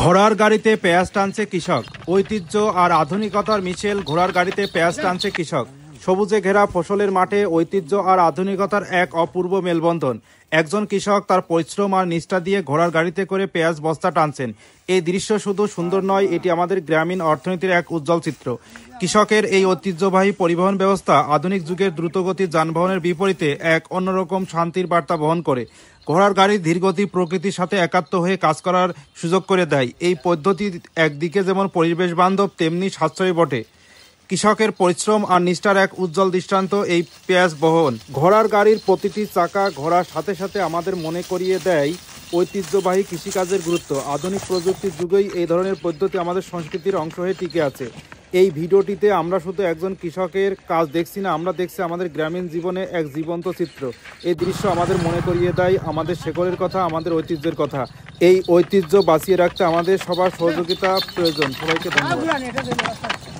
ঘোড়ার গাড়িতে পেঁয়াজ টানছে কৃষক। ঐতিহ্য আর আধুনিকতার মিশেল ঘোড়ার গাড়িতে পেঁয়াজ টানছে কৃষক। সবুজে ঘেরা ফসলের মাঠে ঐতিহ্য আর আধুনিকতার এক অপূর্ব মেলবন্ধন। একজন কৃষক তার পরিশ্রম আর নিষ্ঠা দিয়ে ঘোড়ার গাড়িতে করে পেঁয়াজ বস্তা টানছেন। এই দৃশ্য শুধু সুন্দর নয়, এটি আমাদের গ্রামীণ অর্থনীতির এক উজ্জ্বল চিত্র। কৃষকের এই ঐতিহ্যবাহী পরিবহন ব্যবস্থা আধুনিক যুগের দ্রুতগতির যানবাহনের বিপরীতে এক অন্যরকম শান্তির বার্তা বহন করে। ঘোড়ার গাড়ির ধীরগতি প্রকৃতির সাথে একাত্ম হয়ে কাজ করার সুযোগ করে দেয়। এই পদ্ধতি একদিকে যেমন পরিবেশ বান্ধব, তেমনি সাশ্রয়ী বটে। কৃষকের পরিশ্রম আর নিষ্ঠার এক উজ্জ্বল দৃষ্টান্ত এই পেঁয়াজ বহন। ঘোড়ার গাড়ির প্রতিটি চাকা ঘোড়ার সাথে সাথে আমাদের মনে করিয়ে দেয় ঐতিহ্যবাহী কৃষিকাজের গুরুত্ব। আধুনিক প্রযুক্তির যুগেই এই ধরনের পদ্ধতি আমাদের সংস্কৃতির অংশ হয়ে টিকে আছে। এই ভিডিওটিতে আমরা শুধু একজন কৃষকের কাজ দেখছি না, আমরা দেখছি আমাদের গ্রামীণ জীবনে এক জীবন্ত চিত্র। এই দৃশ্য আমাদের মনে করিয়ে দেয় আমাদের শেকড়ের কথা, আমাদের ঐতিহ্যের কথা। এই ঐতিহ্য বাঁচিয়ে রাখতে আমাদের সবার সহযোগিতা প্রয়োজন। সবাইকে ধন্যবাদ।